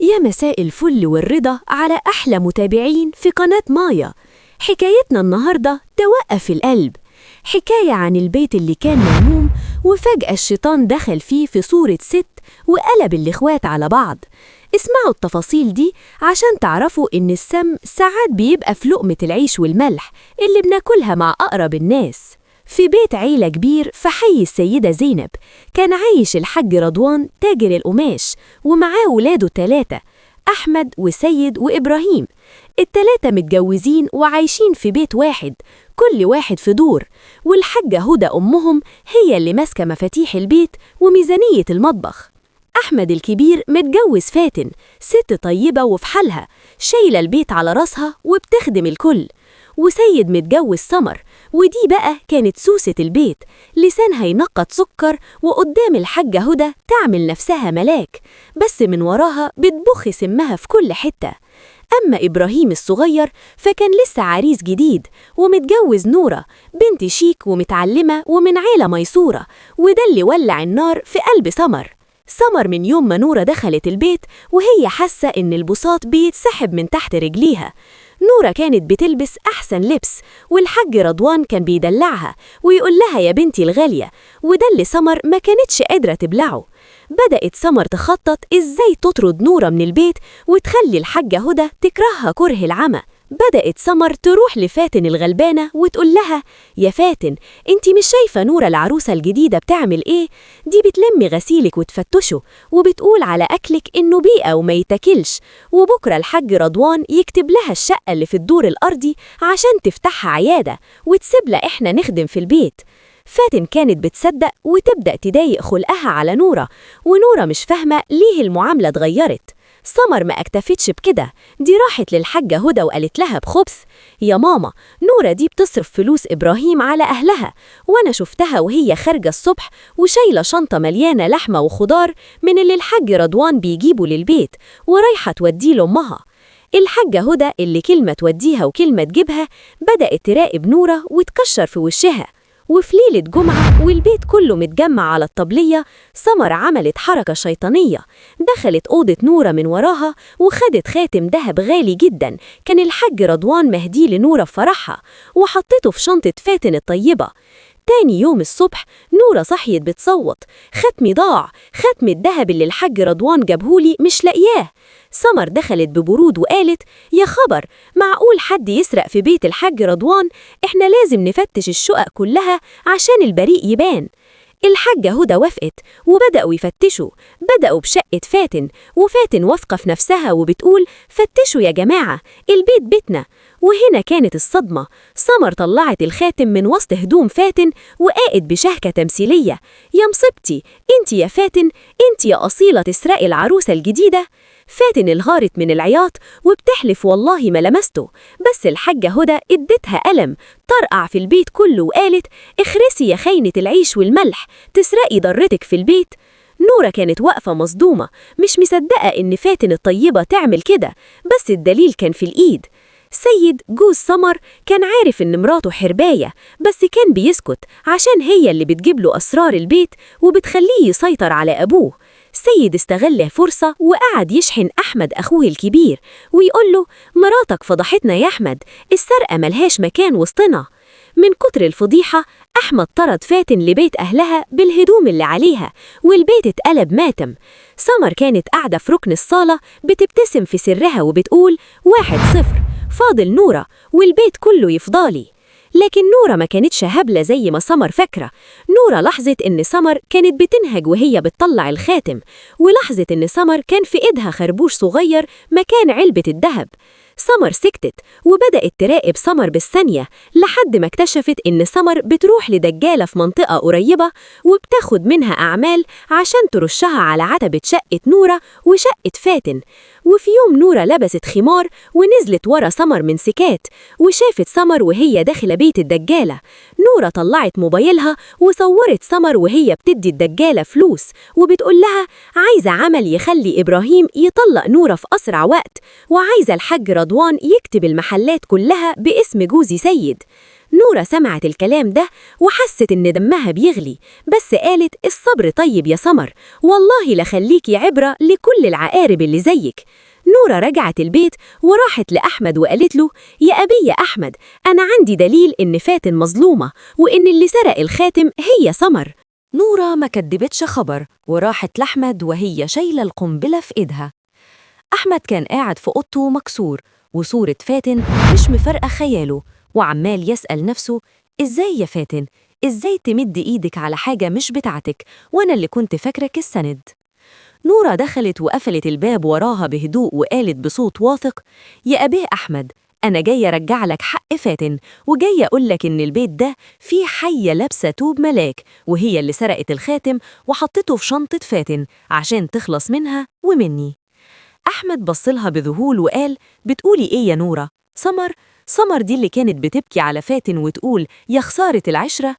يا مساء الفل والرضا على أحلى متابعين في قناة مايا. حكايتنا النهاردة توقف القلب، حكاية عن البيت اللي كان مهموم وفجأة الشيطان دخل فيه في صورة ست وقلب الإخوات على بعض. اسمعوا التفاصيل دي عشان تعرفوا إن السم ساعات بيبقى في لقمة العيش والملح اللي بناكلها مع أقرب الناس. في بيت عيلة كبير في حي السيدة زينب كان عايش الحاج رضوان تاجر القماش ومعاه ولاده 3، أحمد وسيد وإبراهيم. ال3 متجوزين وعايشين في بيت واحد، كل واحد في دور، والحاجة هدى أمهم هي اللي ماسكة مفاتيح البيت وميزانية المطبخ. أحمد الكبير متجوز فاتن، ست طيبة وفي حالها، شايلة البيت على راسها وبتخدم الكل. وسيد متجوز سمر، ودي بقى كانت سوسة البيت، لسانها ينقط سكر وقدام الحاجة هدى تعمل نفسها ملاك، بس من وراها بتبخ سمها في كل حتة. أما إبراهيم الصغير فكان لسه عريس جديد ومتجوز نورة، بنت شيك ومتعلمة ومن عيلة ميسورة، وده اللي ولع النار في قلب سمر. سمر من يوم ما نورة دخلت البيت وهي حاسة إن البساط بيتسحب من تحت رجليها. نورة كانت بتلبس أحسن لبس، والحاج رضوان كان بيدلعها ويقول لها يا بنتي الغالية، وده اللي سمر ما كانتش قادرة تبلعه. بدأت سمر تخطط إزاي تطرد نورة من البيت وتخلي الحاجة هدى تكرهها كره العمى. بدأت سمر تروح لفاتن الغلبانة وتقول لها يا فاتن، انتي مش شايفة نورة العروسة الجديدة بتعمل ايه؟ دي بتلمي غسيلك وتفتشه وبتقول على أكلك إنه بيئة وما يتاكلش، وبكرة الحاج رضوان يكتب لها الشقة اللي في الدور الأرضي عشان تفتحها عيادة وتسيبنا إحنا نخدم في البيت. فاتن كانت بتصدق وتبدأ تضايق خلقها على نورة، ونورة مش فاهمة ليه المعاملة اتغيرت. سمر ما اكتفتش بكده، دي راحت للحاجة هدى وقالت لها بخبث يا ماما، نورة دي بتصرف فلوس إبراهيم على أهلها، وأنا شفتها وهي خارجة الصبح وشايلة شنطة مليانة لحمة وخضار من اللي الحاج رضوان بيجيبه للبيت ورايحة توديه لأمها. الحاجة هدى اللي كلمة توديها وكلمة تجيبها بدأت تراقب نورة وتكشر في وشها. وفي ليلة جمعة والبيت كله متجمع على الطبلية، سمر عملت حركة شيطانية، دخلت أوضة نورة من وراها وخدت خاتم دهب غالي جدا كان الحاج رضوان مهديه لنورة في فرحها، وحطته في شنطة فاتن الطيبة. تاني يوم الصبح نورة صحيت بتصوت، ختمي ضاع، ختم الدهب اللي الحاج رضوان جابهولي مش لاقياه. سمر دخلت ببرود وقالت يا خبر، معقول حد يسرق في بيت الحاج رضوان؟ احنا لازم نفتش الشقق كلها عشان البريء يبان. الحاجة هدى وافقت وبدأوا يفتشوا، بدأوا بشقة فاتن، وفاتن واثقة في نفسها وبتقول فتشوا يا جماعة، البيت بيتنا. وهنا كانت الصدمة، سمر طلعت الخاتم من وسط هدوم فاتن وقالت بشهكة تمثيلية يا مصيبتي، انت يا فاتن، انت يا أصيلة تسرقي العروسة الجديدة. فاتن انهارت من العياط وبتحلف والله ما لمسته، بس الحاجة هدى ادتها قلم طرقع في البيت كله وقالت اخرسي يا خاينة العيش والملح، تسرقي ضرتك في البيت. نورة كانت واقفة مصدومة مش مصدقة إن فاتن الطيبة تعمل كده، بس الدليل كان في الإيد. سيد جوز سمر كان عارف إن مراته حرباية، بس كان بيسكت عشان هي اللي بتجيب له أسرار البيت وبتخليه يسيطر على أبوه. سيد استغل فرصة وقعد يشحن أحمد أخوه الكبير ويقول له مراتك فضحتنا يا أحمد، السرقة ملهاش مكان وسطنا. من كتر الفضيحة أحمد طرد فاتن لبيت أهلها بالهدوم اللي عليها، والبيت اتقلب ماتم. سمر كانت قاعدة في ركن الصالة بتبتسم في سرها وبتقول 1-0، فاضل نورة والبيت كله يفضالي. لكن نورة ما كانتش هبلة زي ما سمر فاكرة. نورة لاحظت إن سمر كانت بتنهج وهي بتطلع الخاتم، ولاحظت إن سمر كان في إيدها خربوش صغير مكان علبة الذهب. سمر سكتت وبدأت تراقب سمر بالثانية لحد ما اكتشفت إن سمر بتروح لدجالة في منطقة قريبة وبتاخد منها أعمال عشان ترشها على عتبة شقة نورة وشقة فاتن. وفي يوم نورة لبست خمار ونزلت ورا سمر من سكات، وشافت سمر وهي داخلة بيت الدجالة. نورة طلعت موبايلها وصورت سمر وهي بتدي الدجالة فلوس وبتقول لها عايزة عمل يخلي إبراهيم يطلق نورة في أسرع وقت، وعايزة الحاج رضوان يكتب المحلات كلها باسم جوزي سيد. نورة سمعت الكلام ده وحست إن دمها بيغلي، بس قالت الصبر طيب يا سمر، والله لخليكي عبرة لكل العقارب اللي زيك. نورة رجعت البيت وراحت لأحمد وقالت له: يا أبي يا أحمد، أنا عندي دليل إن فاتن مظلومة وإن اللي سرق الخاتم هي سمر. نورة ما كدبتش خبر وراحت لأحمد وهي شايلة القنبلة في إيدها. أحمد كان قاعد في أوضته مكسور وصورة فاتن مش مفارقة خياله، وعمال يسأل نفسه: إزاي يا فاتن؟ إزاي تمد إيدك على حاجة مش بتاعتك وأنا اللي كنت فاكرك السند؟ نورة دخلت وقفلت الباب وراها بهدوء وقالت بصوت واثق: يا أبيه أحمد، أنا جاية أرجع لك حق فاتن، وجاية أقول لك إن البيت ده فيه حية لابسة توب ملاك، وهي اللي سرقت الخاتم وحطته في شنطة فاتن عشان تخلص منها ومني. أحمد بصلها بذهول وقال: بتقولي إيه يا نورة؟ سمر دي اللي كانت بتبكي على فاتن وتقول يا خسارة العشرة؟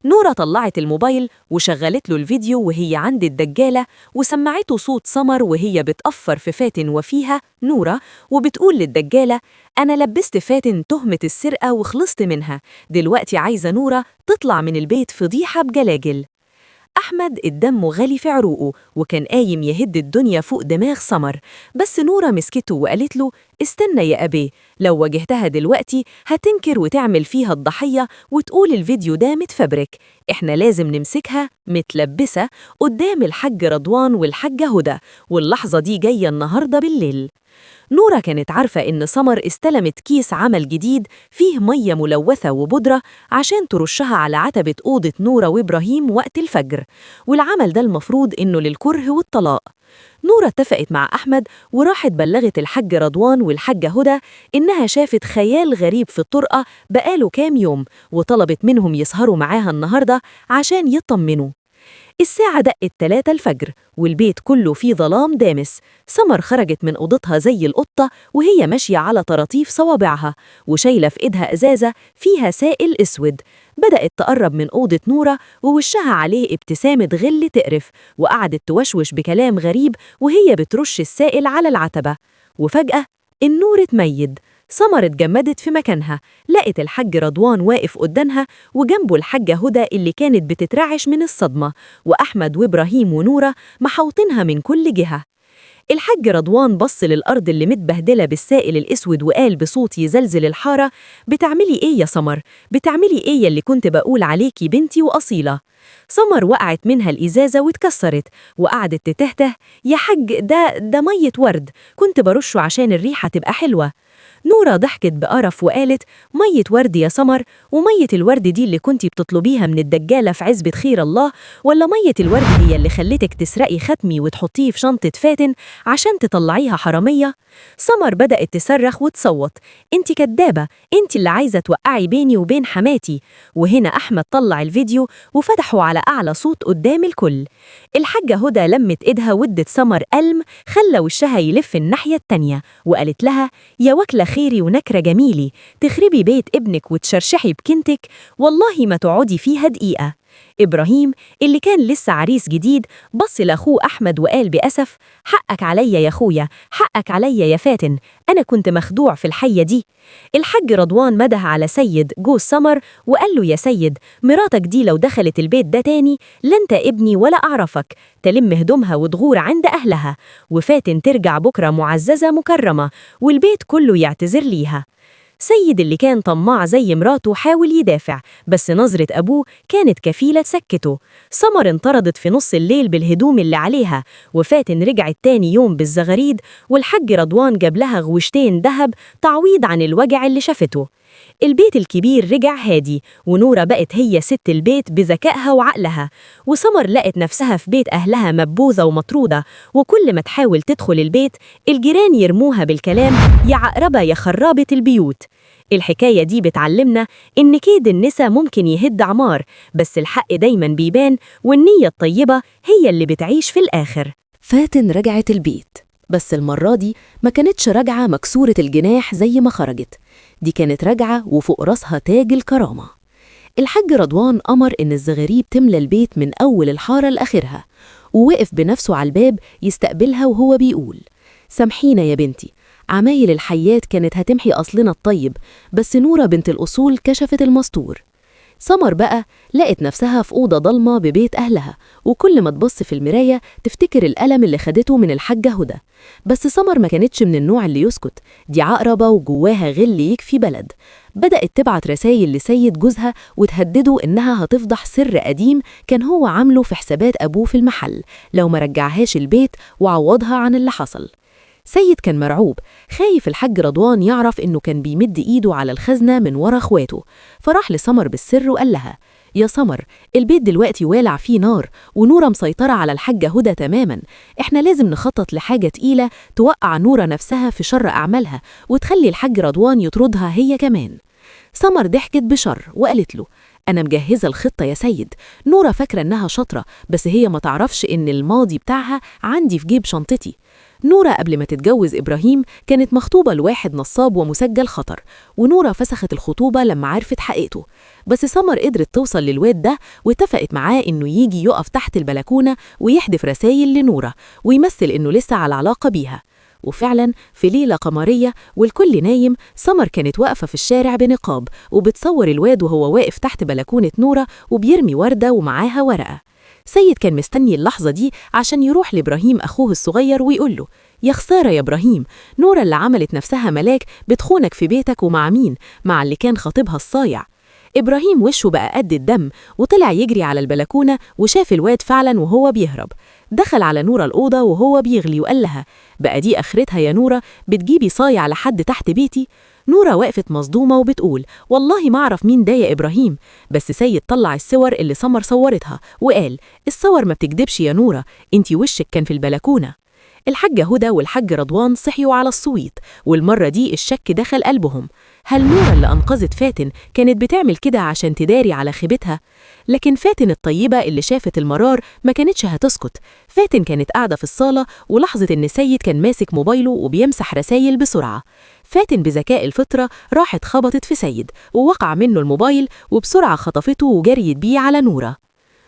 نورة طلعت الموبايل وشغلت له الفيديو وهي عند الدجالة وسمعته صوت سمر وهي بتأفر في فاتن وفيها نورة وبتقول للدجالة: أنا لبست فاتن تهمة السرقة وخلصت منها، دلوقتي عايزة نورة تطلع من البيت فضيحة بجلاجل. أحمد الدم غلي في عروقه وكان قايم يهد الدنيا فوق دماغ سمر، بس نورة مسكته وقالت له: استنى يا أبي، لو واجهتها دلوقتي هتنكر وتعمل فيها الضحية وتقول الفيديو ده متفبرك، إحنا لازم نمسكها متلبسة قدام الحاج رضوان والحاجة هدى، واللحظة دي جاية النهاردة بالليل. نورة كانت عارفة إن سمر استلمت كيس عمل جديد فيه مية ملوثة وبودرة عشان ترشها على عتبة أوضة نورة وإبراهيم وقت الفجر، والعمل ده المفروض إنه للكره والطلاق. نورة اتفقت مع أحمد وراحت بلغت الحاج رضوان والحاجة هدى إنها شافت خيال غريب في الطرقة بقاله كام يوم، وطلبت منهم يسهروا معاها النهاردة عشان يطمنوا. الساعة دقت 3 الفجر والبيت كله فيه ظلام دامس. سمر خرجت من أوضتها زي القطة وهي ماشية على طراطيف صوابعها وشايلة في إيدها إزازة فيها سائل أسود. بدأت تقرب من أوضة نورة ووشها عليه ابتسامة غل تقرف، وقعدت توشوش بكلام غريب وهي بترش السائل على العتبة. وفجأة النور اتميد. سمر اتجمدت في مكانها، لقت الحاج رضوان واقف قدامها وجنبه الحاجة هدى اللي كانت بتترعش من الصدمة، وأحمد وإبراهيم ونورة محوطينها من كل جهة. الحاج رضوان بص للأرض اللي متبهدلة بالسائل الأسود وقال بصوت يزلزل الحارة: بتعملي إيه يا سمر؟ بتعملي إيه اللي كنت بقول عليكي بنتي وأصيلة؟ سمر وقعت منها الإزازة واتكسرت وقعدت تتهته: يا حاج ده مية ورد، كنت برشه عشان الريحة تبقى حلوة. نورة ضحكت بقرف وقالت: مية ورد يا سمر؟ ومية الورد دي اللي كنتي بتطلبيها من الدجالة في عزبة خير الله، ولا مية الورد هي اللي خلتك تسرقي ختمي وتحطيه في شنطة فاتن عشان تطلعيها حرامية؟ سمر بدأت تصرخ وتصوت: انتي كدابة، انتي اللي عايزة توقعي بيني وبين حماتي. وهنا أحمد طلع الفيديو وفتحه على أعلى صوت قدام الكل. الحاجة هدى لمت إيدها ودت سمر قلم خلى وشها يلف الناحية التانية وقالت لها: يا وكلة خيري ونكرة جميلي، تخربي بيت ابنك وتشرشحي بكنتك، والله ما تقعدي فيها دقيقة. إبراهيم اللي كان لسه عريس جديد بص لأخوه أحمد وقال بأسف: حقك عليا يا أخويا، حقك عليا يا فاتن، أنا كنت مخدوع في الحية دي. الحاج رضوان مده على سيد جوز سمر وقال له: يا سيد، مراتك دي لو دخلت البيت ده تاني لا انت ابني ولا أعرفك، تلم هدومها وتغور عند أهلها، وفاتن ترجع بكرة معززة مكرمة والبيت كله يعتذر ليها. سيد اللي كان طماع زي مراته حاول يدافع، بس نظرة أبوه كانت كفيلة تسكته. سمر انطردت في نص الليل بالهدوم اللي عليها، وفاتن رجعت تاني يوم بالزغاريد، والحاج رضوان جاب لها غوشتين ذهب تعويض عن الوجع اللي شافته. البيت الكبير رجع هادي، ونورة بقت هي ست البيت بذكائها وعقلها، وسمر لقت نفسها في بيت أهلها مبوذة ومطرودة، وكل ما تحاول تدخل البيت الجيران يرموها بالكلام: يا عقربة يا خرابة البيوت. الحكاية دي بتعلمنا إن كيد النسا ممكن يهد عمار، بس الحق دايما بيبان، والنية الطيبة هي اللي بتعيش في الآخر. فاتن رجعت البيت، بس المرة دي ما كانتش راجعة مكسورة الجناح زي ما خرجت، دي كانت راجعة وفوق راسها تاج الكرامة. الحاج رضوان أمر إن الزغاريب تملى البيت من أول الحارة لآخرها، ووقف بنفسه على الباب يستقبلها وهو بيقول: سامحينا يا بنتي، عمايل الحيات كانت هتمحي أصلنا الطيب، بس نورة بنت الأصول كشفت المستور. سمر بقى لقت نفسها في أوضة ضلمة ببيت أهلها، وكل ما تبص في المراية تفتكر الألم اللي خدته من الحاجة هدى. بس سمر ما كانتش من النوع اللي يسكت، دي عقربة وجواها غل يكفي بلد. بدأت تبعت رسايل لسيد جوزها وتهدده إنها هتفضح سر قديم كان هو عامله في حسابات أبوه في المحل لو ما رجعهاش البيت وعوضها عن اللي حصل. سيد كان مرعوب، خايف الحاج رضوان يعرف إنه كان بيمد إيده على الخزنة من ورا إخواته، فراح لسمر بالسر وقال لها: يا سمر، البيت دلوقتي والع فيه نار، ونورة مسيطرة على الحاجة هدى تماما. إحنا لازم نخطط لحاجة تقيلة توقع نورة نفسها في شر أعمالها وتخلي الحاج رضوان يطردها هي كمان. سمر ضحكت بشر وقالت له: أنا مجهزة الخطة يا سيد. نورة فاكرة إنها شاطرة، بس هي ما تعرفش إن الماضي بتاعها عندي في جيب شنطتي. نورة قبل ما تتجوز إبراهيم كانت مخطوبة لواحد نصاب ومسجل خطر، ونورة فسخت الخطوبة لما عرفت حقيقته. بس سمر قدرت توصل للواد ده واتفقت معاه إنه يجي يقف تحت البلكونة ويحدف رسايل لنورة ويمثل إنه لسه على علاقة بيها. وفعلا في ليلة قمرية والكل نايم، سمر كانت واقفة في الشارع بنقاب وبتصور الواد وهو واقف تحت بلكونة نورة وبيرمي وردة ومعاها ورقة. سيد كان مستني اللحظة دي عشان يروح لإبراهيم أخوه الصغير ويقول له: يا خسارة يا إبراهيم، نورة اللي عملت نفسها ملاك بتخونك في بيتك، ومع مين؟ مع اللي كان خطيبها الصايع. إبراهيم وشه بقى قد الدم وطلع يجري على البلكونة وشاف الواد فعلا وهو بيهرب. دخل على نورة الأوضة وهو بيغلي وقال لها: بقى دي آخرتها يا نورة، بتجيبي صايع لحد تحت بيتي؟ نورة وقفت مصدومة وبتقول: والله ما أعرف مين ده يا إبراهيم. بس سيد طلع الصور اللي سمر صورتها وقال: الصور ما بتكدبش يا نورة، انتي وشك كان في البلكونة. الحاجة هدى والحاج رضوان صحيوا على الصويت، والمرة دي الشك دخل قلبهم. هل نورة اللي أنقذت فاتن كانت بتعمل كده عشان تداري على خيبتها؟ لكن فاتن الطيبة اللي شافت المرار ما كانتش هتسكت. فاتن كانت قاعدة في الصالة ولاحظت إن سيد كان ماسك موبايله وبيمسح رسايل بسرعة. فاتن بذكاء الفطرة راحت خبطت في سيد ووقع منه الموبايل، وبسرعة خطفته وجريت بيه على نورة.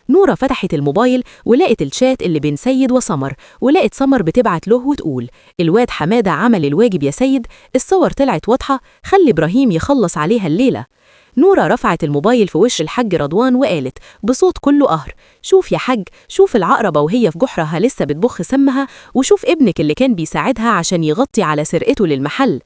نورة فتحت الموبايل ولقت الشات اللي بين سيد وسمر، ولقت سمر بتبعت له وتقول: الواد حمادة عمل الواجب يا سيد، الصور طلعت واضحة، خلي إبراهيم يخلص عليها الليلة. نورة رفعت الموبايل في وش الحاج رضوان وقالت بصوت كله قهر: شوف يا حاج، شوف العقربة وهي في جحرها لسه بتبخ سمها، وشوف ابنك اللي كان بيساعدها عشان يغطي على سرقته للمحل.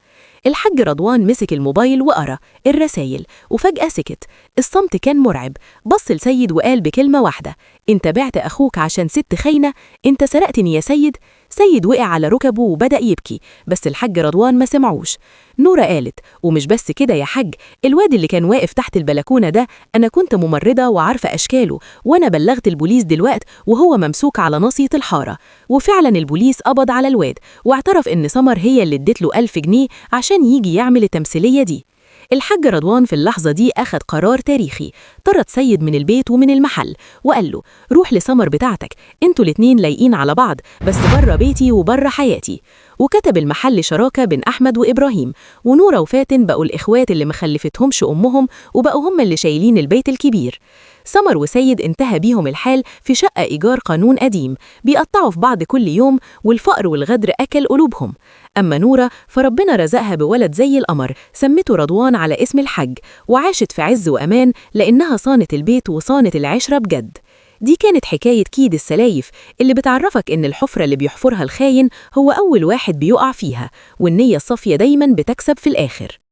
الحاج رضوان مسك الموبايل وقرأ الرسايل وفجأة سكت. الصمت كان مرعب. بص لسيد وقال بكلمة واحدة: انت بعت أخوك عشان ست خاينة؟ انت سرقتني يا سيد؟ سيد وقع على ركبه وبدأ يبكي، بس الحاج رضوان ما سمعوش. نورة قالت: ومش بس كده يا حاج، الواد اللي كان واقف تحت البلكونة ده أنا كنت ممرضة وعارفة أشكاله، وأنا بلغت البوليس دلوقت وهو ممسوك على ناصية الحارة. وفعلا البوليس قبض على الواد واعترف إن سمر هي اللي ادت له 1000 جنيه عشان يجي يعمل التمثيلية دي. الحاج رضوان في اللحظة دي أخذ قرار تاريخي، طرد سيد من البيت ومن المحل وقال له: روح لسمر بتاعتك، انتوا الاتنين لايقين على بعض، بس بره بيتي وبره حياتي. وكتب المحل شراكة بين أحمد وإبراهيم، ونورة وفاتن بقوا الإخوات اللي مخلفتهمش أمهم وبقوا هم اللي شايلين البيت الكبير. سمر وسيد انتهى بيهم الحال في شقة إيجار قانون قديم، بيقطعوا في بعض كل يوم، والفقر والغدر أكل قلوبهم. أما نورة فربنا رزقها بولد زي القمر سمته رضوان على اسم الحج، وعاشت في عز وأمان لأنها صانت البيت وصانت العشرة بجد. دي كانت حكاية كيد السلايف اللي بتعرفك إن الحفرة اللي بيحفرها الخاين هو أول واحد بيقع فيها، والنية الصافية دايما بتكسب في الآخر.